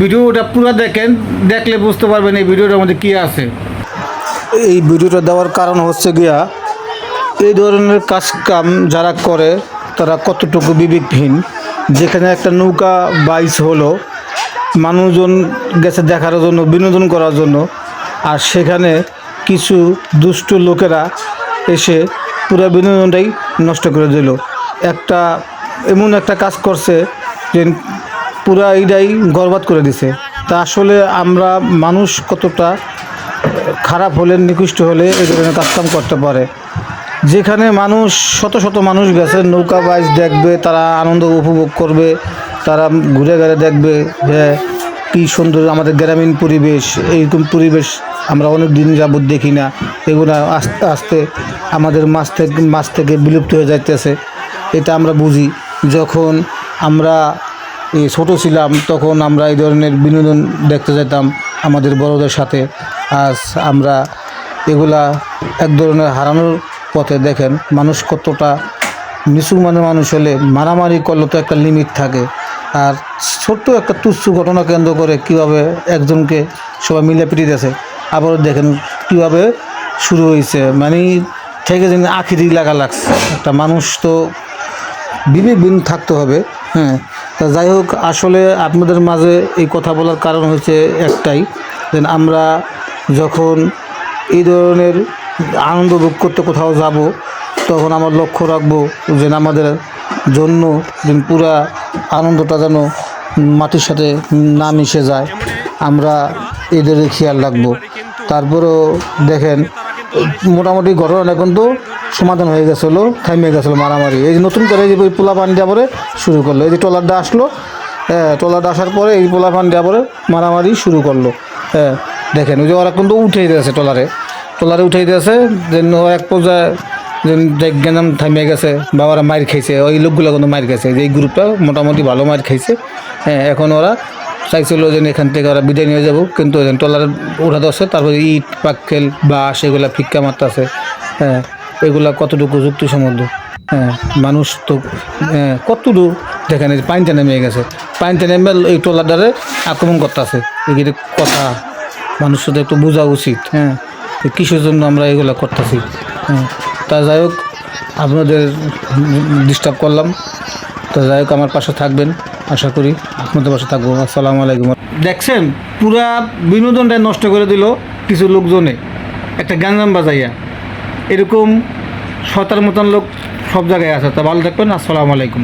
ভিডিওটা পুরো দেখেন, দেখলে বুঝতে পারবেন এই ভিডিওটার মধ্যে কী আছে। এই ভিডিওটা দেওয়ার কারণ হচ্ছে গিয়া এই ধরনের কাজ কাম যারা করে তারা কতটুকু বিবেকহীন। যেখানে একটা নৌকা বাইচ হলো, মানুষজন গেছে দেখার জন্য, বিনোদন করার জন্য, আর সেখানে কিছু দুষ্ট লোকেরা এসে পুরো বিনোদনটাই নষ্ট করে দিল। এমন একটা কাজ করছে যে পুরা এইটাই বরবাদ করে দিছে। তা আসলে আমরা মানুষ কতটা খারাপ হলে, নিকৃষ্ট হলে এই ধরনের কাজকাম করতে পারে। যেখানে মানুষ শত শত মানুষ গেছে নৌকা বাইচ দেখবে, তারা আনন্দ উপভোগ করবে, তারা ঘুরে ঘুরে দেখবে যে কী সুন্দর আমাদের গ্রামীণ পরিবেশ। এইরকম পরিবেশ আমরা অনেক দিন যাবৎ দেখি না। এগুলো আস্তে আস্তে আমাদের মাছ থেকে বিলুপ্ত হয়ে যাইতেছে। এটা আমরা বুঝি। যখন আমরা ছোটো ছিলাম তখন আমরা এই ধরনের বিনোদন দেখতে যেতাম আমাদের বড়দের সাথে। আজ আমরা এগুলা এক ধরনের হারানোর পথে। দেখেন মানুষ কতটা নিচু মানুষ হলে মারামারি করলে তো একটা লিমিট থাকে। আর ছোট্ট একটা তুচ্ছ ঘটনা কেন্দ্র করে কীভাবে একজনকে সবাই মিলে পিটিতেছে। আবারও দেখেন কীভাবে শুরু হয়েছে, মানে থেকে যেন আখিরি লাগা লাগছে। একটা মানুষ তো বিবেকহীন থাকতে হবে। হ্যাঁ, তা যাই হোক, আসলে আপনাদের মাঝে এই কথা বলার কারণ হচ্ছে একটাই, যে আমরা যখন এই ধরনের আনন্দ ভোগ করতে কোথাও যাব তখন আমার লক্ষ্য রাখবো যে আমাদের জন্য যেন পুরা আনন্দটা যেন মাটির সাথে না মিশে যায়। আমরা এদের খেয়াল রাখবো। তারপরেও দেখেন মোটামুটি ঘটনাটা কিন্তু সমাধান হয়ে গেছিলো, থামিয়ে গেছিলো মারামারি। এই যে নতুন করে যে পোলা পান দেওয়া পরে শুরু করলো, এই যে ট্রলারটা আসলো, ট্রলারটা আসার পরে এই পোলা পান দেওয়া পরে মারামারি শুরু করলো। হ্যাঁ, দেখেন ওই যে ওরা কিন্তু উঠেই দিয়েছে, ট্রলারে উঠেই দিয়েছে। যেন এক পর্যায়ে যেন গেঞ্জাম থামিয়ে গেছে বা ওরা মার খাইছে। ওই লোকগুলো কিন্তু মার খাইছে, যে এই গ্রুপটা মোটামুটি ভালো মার খাইছে। হ্যাঁ, এখন ওরা চাইছিল যে এখান থেকে ওরা বিদায় নিয়ে যাবো, কিন্তু ট্রলারে উঠা দছে। তারপরে ইট পাক্কেল বাঁশ এগুলা ফিক্কা মারতেছে। হ্যাঁ, এগুলা কতটুকু যুক্তিসম্মত? হ্যাঁ, মানুষ তো কতটুকু দেখেন এই পানিতে নেমে গেছে, পানিতে নেমে এই ট্রলারটারে আক্রমণ করতেছে। এগুলি কথা মানুষ তো একটু বোঝা উচিত। হ্যাঁ, কিসের জন্য আমরা এগুলো করতেছি। হ্যাঁ, তা যাই হোক, আপনাদের ডিস্টার্ব করলাম। তো যাই হোক, আমার পাশে থাকবেন, আশা করি আপনাদের পাশে থাকবো। আসসালামু আলাইকুম। দেখছেন পুরা বিনোদনটা নষ্ট করে দিল কিছু লোকজনে একটা গ্যাঞ্জাম বাজাইয়া। এরকম শতার মতন লোক সব জায়গায় আছে। তা ভালো থাকবেন। আসসালামু আলাইকুম।